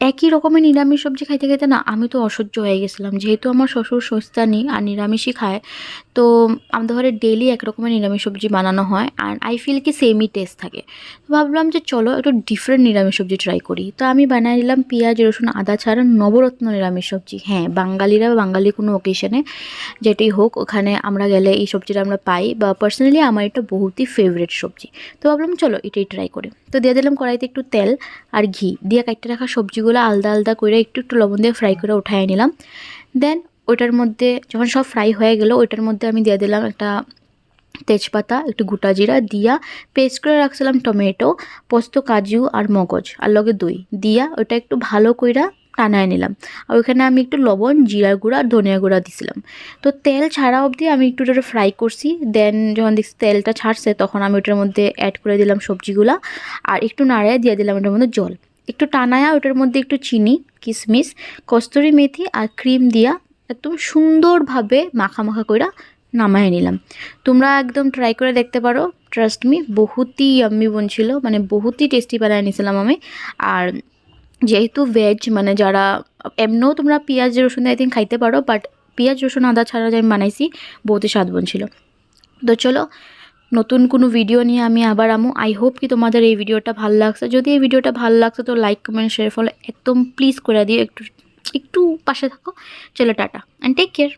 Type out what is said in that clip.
একই রকমের নিরামিষ সবজি খাইতে খাইতে না আমি তো অসহ্য হয়ে গেছিলাম। যেহেতু আমার শ্বশুর শস্তানি আর নিরামিষই খায়, তো আমাদের ঘরে ডেইলি এক রকমের নিরামিষ সবজি বানানো হয় আর আই ফিল কি সেমই টেস্ট থাকে। তো ভাবলাম যে চলো একটু ডিফারেন্ট নিরামিষ সবজি ট্রাই করি। তো আমি বানিয়ে নিলাম পেঁয়াজ রসুন আদা ছাড়া নবরত্ন নিরামিষ সবজি। হ্যাঁ, বাঙালিরা বাঙালি কোনো অকেশনে যেটাই হোক ওখানে আমরা গেলে এই সবজিটা আমরা পাই, বা পার্সোনালি আমার এটা বহুতই ফেভারিট সবজি। তো ভাবলাম চলো এটাই ট্রাই করি। তো দিয়ে দিলাম কড়াইতে একটু তেল আর ঘি দিয়ে কাটতে রাখা সবজিগুলো আলাদা আলাদা করে একটু একটু লবণ দিয়ে ফ্রাই করে উঠাই নিলাম। দেন ওইটার মধ্যে যখন সব ফ্রাই হয়ে গেল ওইটার মধ্যে আমি দিয়ে দিলাম একটা তেজপাতা, একটু গোটা জিরা দিয়া পেস্ট করে রাখছিলাম টমেটো, পোস্ত, কাজু আর মগজ আর লগে দই দিয়া ওটা একটু ভালো কইরা টানায় নিলাম। আর ওইখানে আমি একটু লবণ, জিরার গুঁড়া আর ধনিয়া গুঁড়া দিছিলাম। তো তেল ছাড়া অবধি আমি একটু ওটা ফ্রাই করছি। দেন যখন দেখছি তেলটা ছাড়ছে তখন আমি ওটার মধ্যে অ্যাড করে দিলাম সবজিগুলা আর একটু নাড়ায় দিয়ে দিলাম ওটার মধ্যে জল। একটু টানায়া ওটার মধ্যে একটু চিনি, কিশমিশ, কস্তুরি মেথি আর ক্রিম দিয়া একদম সুন্দরভাবে মাখা মাখা কইরা নামায় নিলাম। তোমরা একদম ট্রাই করে দেখতে পারো, ট্রাস্ট মি বহুতই ইয়াম্মি বনছিল, মানে বহুতই টেস্টি বানায় নিয়েছিলাম আমি। আর যেহেতু ভেজ মানে যারা এমনিও তোমরা পেঁয়াজ রসুন আই থিঙ্ক খাইতে পারো, বাট পেঁয়াজ রসুন আদা ছাড়া যে আমি বানাইছি বহুতই স্বাদ বনছিল। তো চলো নতুন কোনো ভিডিও নিয়ে আমি আবার আমু। আই হোপ কি তোমাদের এই ভিডিওটা ভালো লাগছে। যদি এই ভিডিওটা ভালো লাগছে তো লাইক কমেন্ট শেয়ার ফলো একদম প্লিজ করে দিও, একটু একটু পাশে থাকো। চলো টাটা অ্যান্ড টেক কেয়ার।